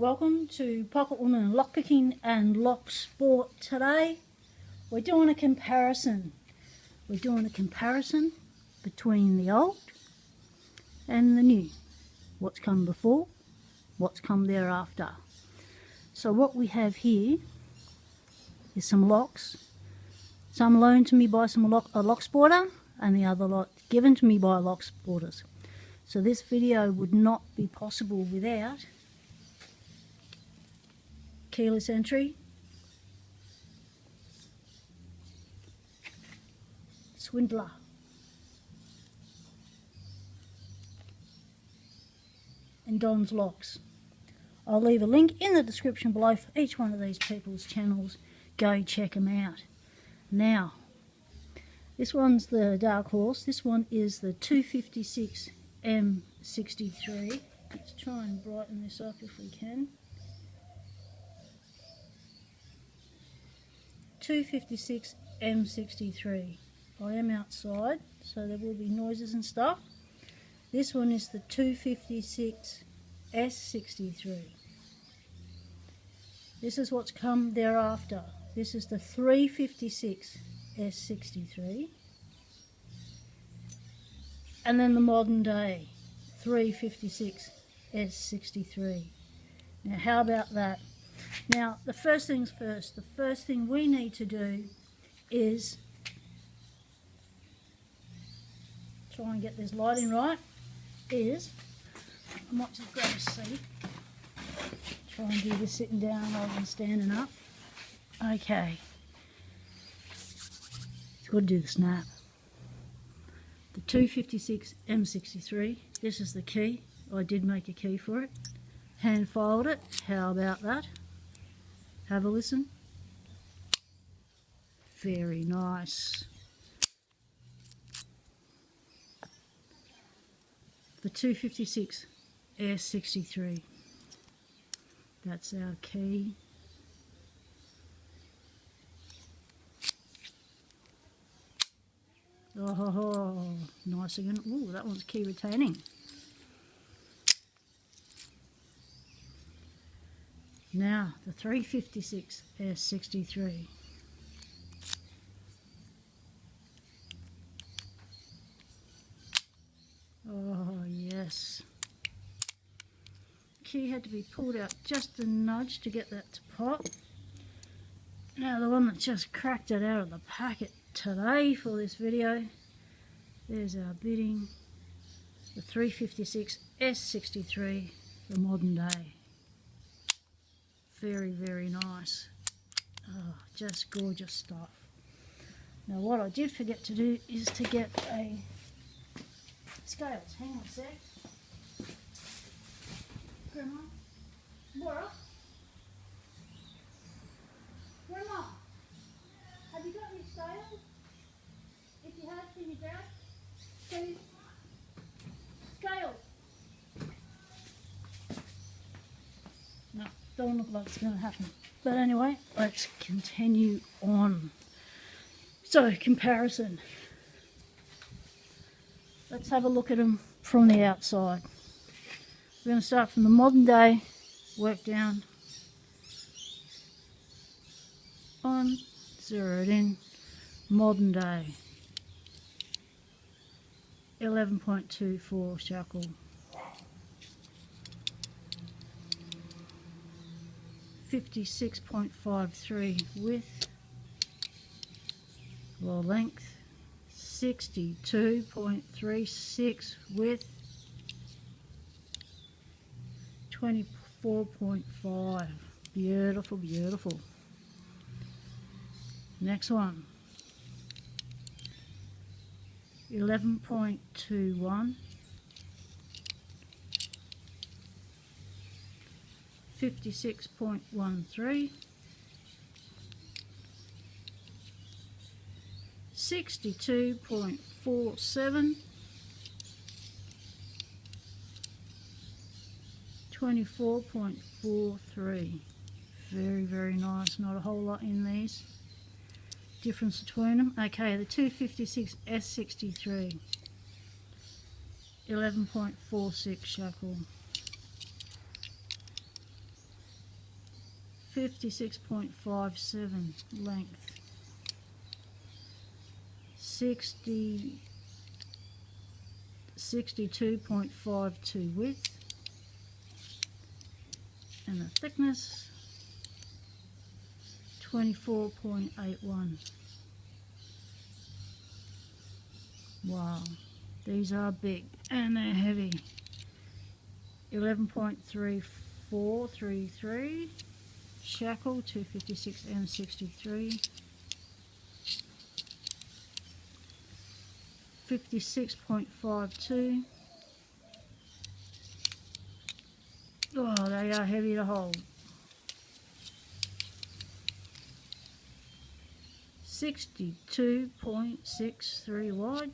Welcome to Pocket Woman Lockpicking and Lock Sport. Today we're doing a comparison. We're doing a comparison between the old and the new. What's come before, what's come thereafter. So what we have here is some locks. Some loaned to me by a lock sporter and the other lot given to me by lock sporters. So this video would not be possible without keyless entry, Swynndla, and Don'z Lockz. I'll leave a link in the description below for each one of these people's channels. Go check them out. Now, this one's the dark horse. This one is the 256M63. Let's try and brighten this up if we can. 256M63. I am outside, so there will be noises and stuff. This one is the 256S63. This is what's come thereafter. This is the 356S63. And then the modern day 356S63. Now how about that? Now, the first things first, the first thing we need to do is try and get this lighting right, I might just grab a seat, try and do this sitting down rather than standing up. Okay, it's got to do the snap. The 256M63, this is the key. I did make a key for it. Hand filed it, how about that? Have a listen. Very nice. The 256S63. That's our key. Oh, nice again. Ooh, that one's key retaining. Now, the 356S63. Oh, yes. Key had to be pulled out just a nudge to get that to pop. Now, the one that just cracked it out of the packet today for this video, there's our bidding. The 356S63, the modern day. Very, very nice. Oh, just gorgeous stuff. Now what I did forget to do is to get a scales. Hang on a sec. Grandma? Laura? Grandma? Have you got any scales? If you have, can you grab? Please? Scales. No. Don't look like it's going to happen. But anyway, let's continue on. So, comparison. Let's have a look at them from the outside. We're going to start from the modern day, work down on, zero it in, modern day. 11.24 shackle. 56.53 width, or length, 62.36 width, 24.5. Beautiful, beautiful. Next one, 11.21. 56.13, 62.47, 24.43. Very, very nice. Not a whole lot in these. Difference between them. Okay, the 256S63, 11.46 shackle. 56.57 length, 62.52 width, and the thickness 24.81. Wow, these are big and they're heavy. 11.3433 shackle 256M63, 56.52. Oh, they are heavy to hold. 62.63 wide,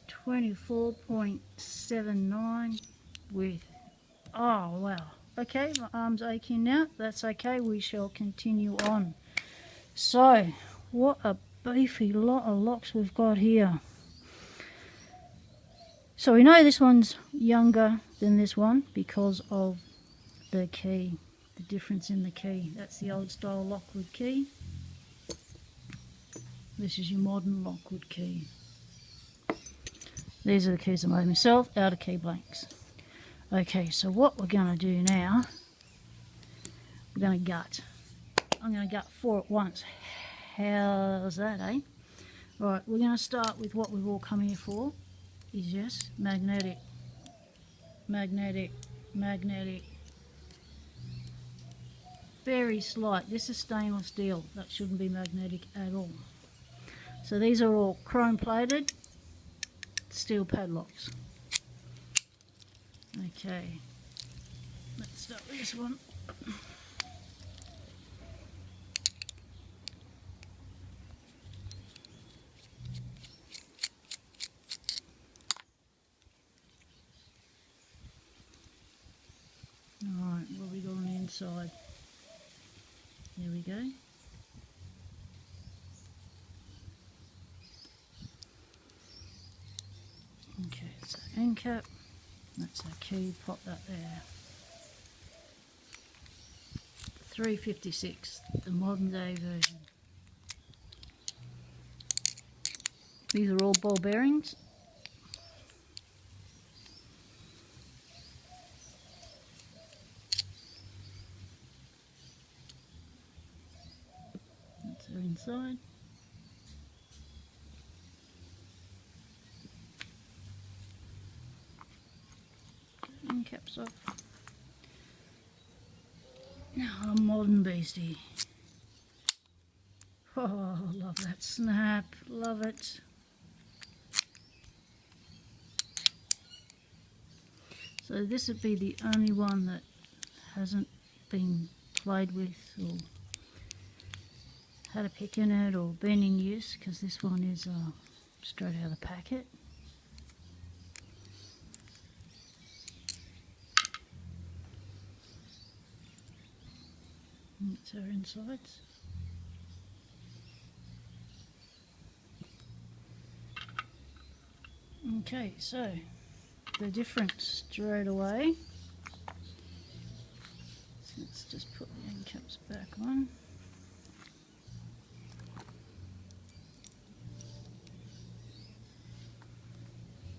24.79 width. Oh wow. Okay, my arm's aching now. That's okay, we shall continue on. So, what a beefy lot of locks we've got here. So we know this one's younger than this one because of the key, the difference in the key. That's the old style Lockwood key. This is your modern Lockwood key. These are the keys I made myself out of key blanks. Okay, so what we're going to do now, we're going to gut. I'm going to gut 4 at once. How's that, eh? Right, we're going to start with what we've all come here for, is just magnetic, magnetic, magnetic. Very slight. This is stainless steel. That shouldn't be magnetic at all. So these are all chrome plated steel padlocks. Okay, let's start with this one. Alright, what have we got on the inside? There we go. Okay, so end cap. That's our key, pop that there. 356, the modern day version. These are all ball bearings. That's our inside. End caps off. Now a modern beastie. Oh, love that snap, love it. So this would be the only one that hasn't been played with or had a pick in it or been in use, because this one is straight out of the packet. That's our insides. Okay, so the difference straight away. So let's just put the end caps back on.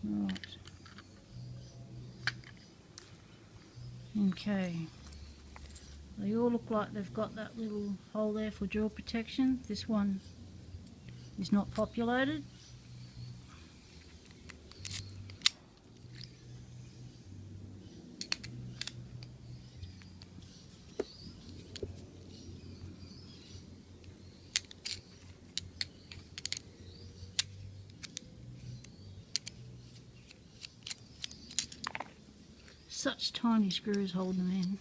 Right. Okay. They all look like they've got that little hole there for jaw protection. This one is not populated. Such tiny screws hold them in.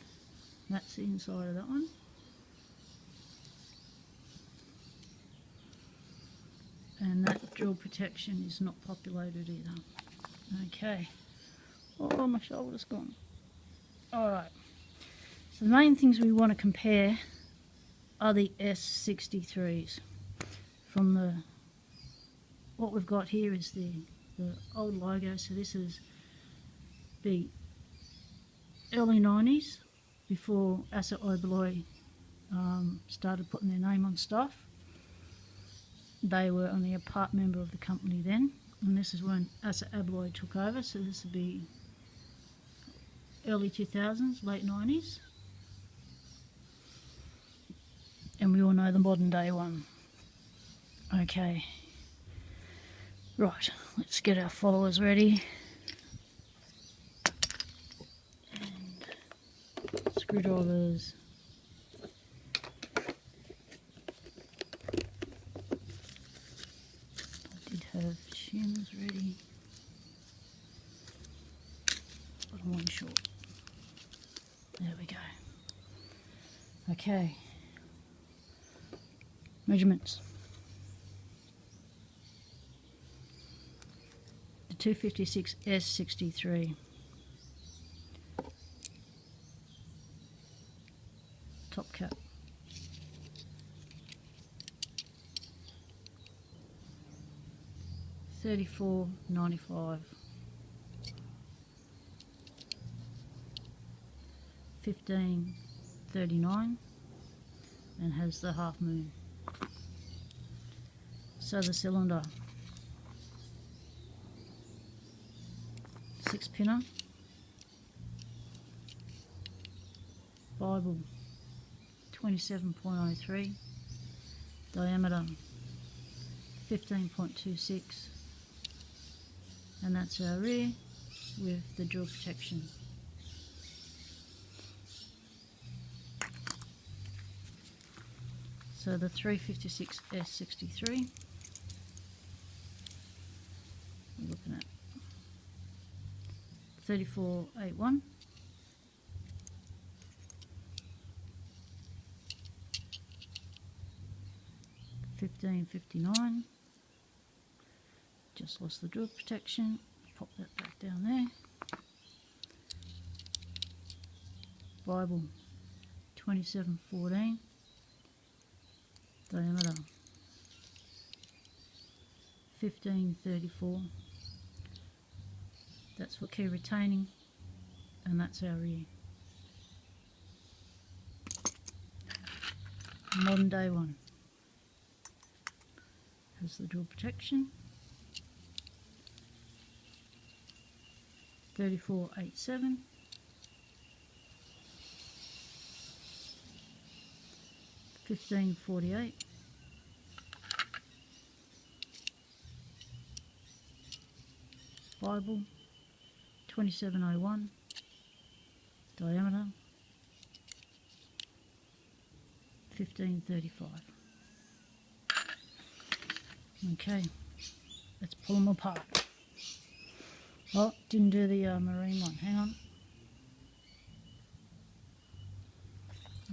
That's the inside of that one. And that drill protection is not populated either. Okay. Oh, my shoulder's gone. Alright. So the main things we want to compare are the S63s. From the, what we've got here is the old logo. So this is the early 90s before Asa Oberoi started putting their name on stuff. They were only a part member of the company then, and this is when Asa Oberoi took over, so this would be early 2000s, late 90s. And we all know the modern day one. Okay. Right, let's get our followers ready. And screwdrivers. I did have shims ready, but I'm one short. There we go. Okay. Measurements. The 256S63. Top cap. $34.95. 15.39, and has the half moon. So the cylinder, 6-pinner, Bible, 27.03, diameter 15.26, and that's our rear with the drill protection. So the 356S63, we're looking at 34.81, $15.59. Just lost the drill protection. Pop that back down there. Bible, 27.14. Diameter 15.34. That's for key retaining, and that's our rear. Modern day one has the drill protection. 34.87. $15.48. Bible, 27.01. Diameter, 15.35. Okay, let's pull them apart. Oh, didn't do the marine one. Hang on.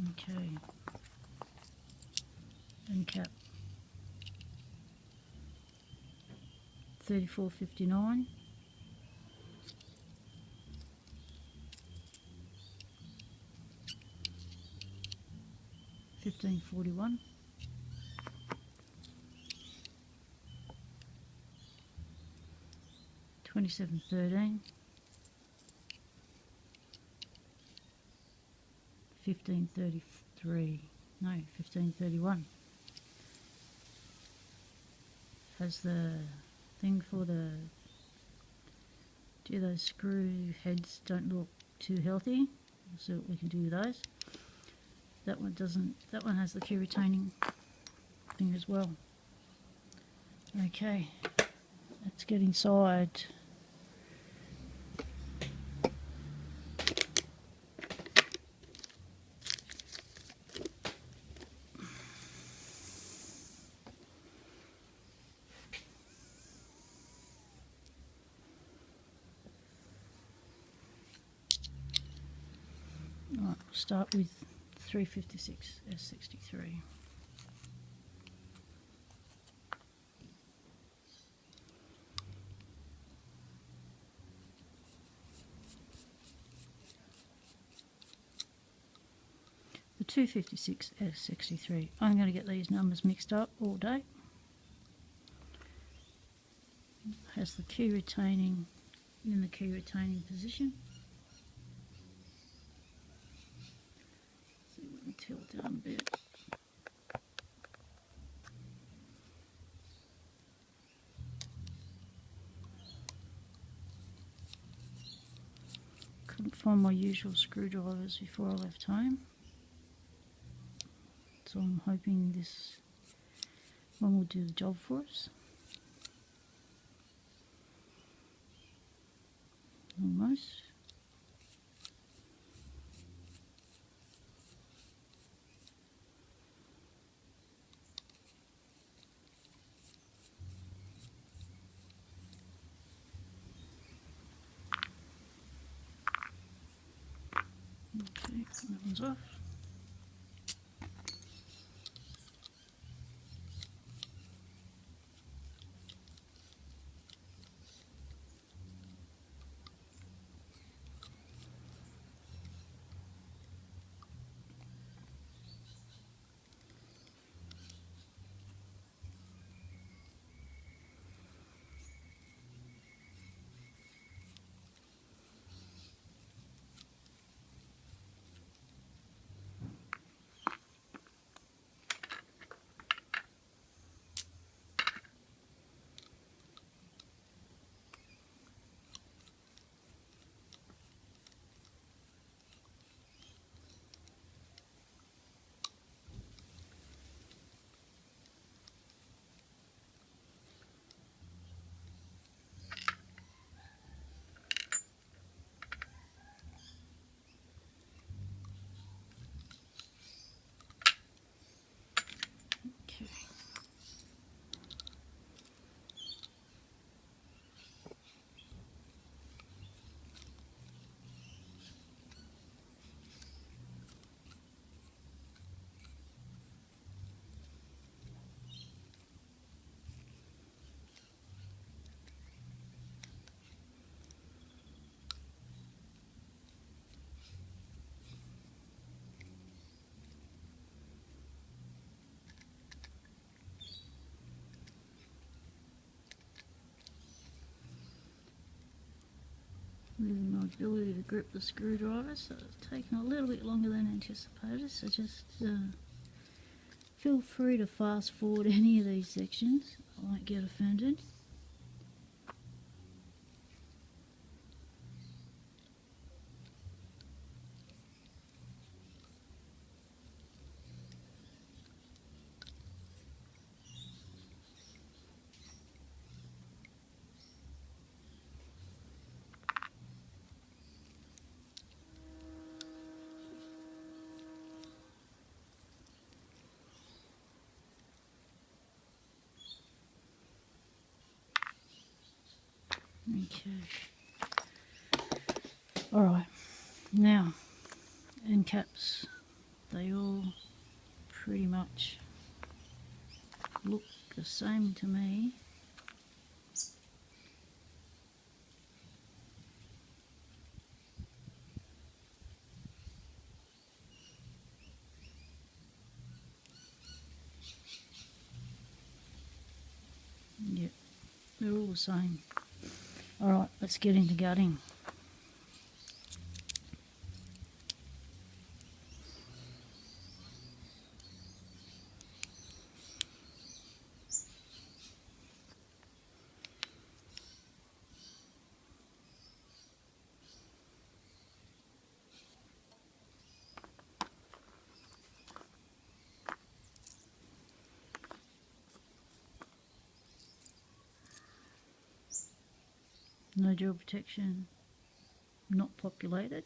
Okay. End cap, 34.59. $15.41. $27.13. $15.33. No, $15.31. Has the thing for the, those screw heads don't look too healthy. We'll see what we can do with those. That one doesn't, that one has the key retaining thing as well. Okay, let's get inside. Alright, we'll start with 356S63. The 256S63. I'm going to get these numbers mixed up all day. Has the key retaining in the key retaining position. tilt down a bit. Couldn't find my usual screwdrivers before I left home, so I'm hoping this one will do the job for us. Almost. Okay, that one's off. Okay. Losing my ability to grip the screwdriver, so it's taken a little bit longer than anticipated, so just feel free to fast forward any of these sections. I won't get offended. Okay. Alright, now end caps, they all pretty much look the same to me. Yep, they're all the same. Alright, let's get into gutting. No drill protection, not populated.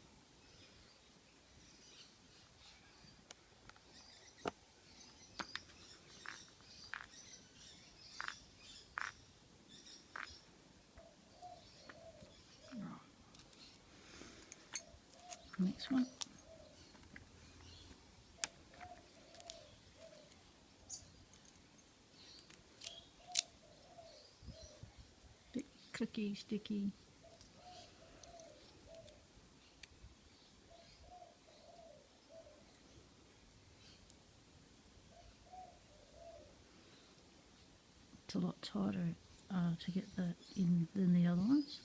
Next one. Bit clicky, sticky. It's a lot tighter to get that in than the other ones.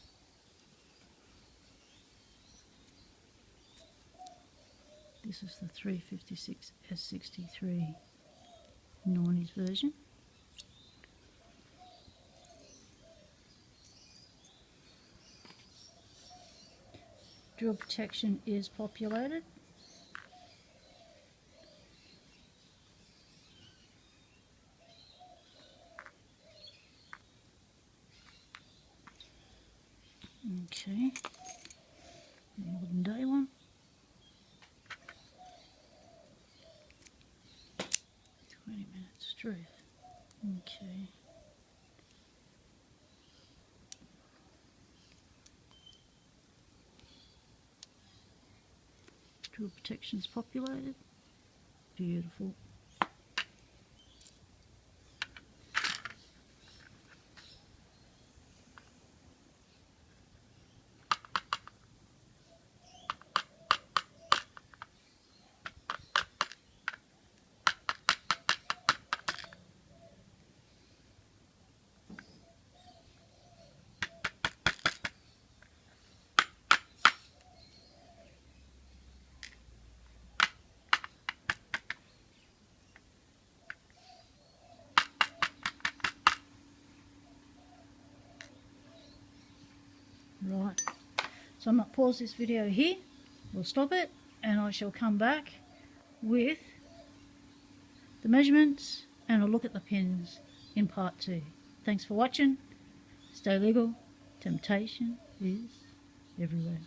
This This is the 356S63 90s version. Drill protection is populated. Okay, modern day one. 20 minutes truth. Okay. Drill protection's populated. Beautiful. Right, so I might pause this video here, we'll stop it, and I shall come back with the measurements and a look at the pins in part 2. Thanks for watching. Stay legal. Temptation is everywhere.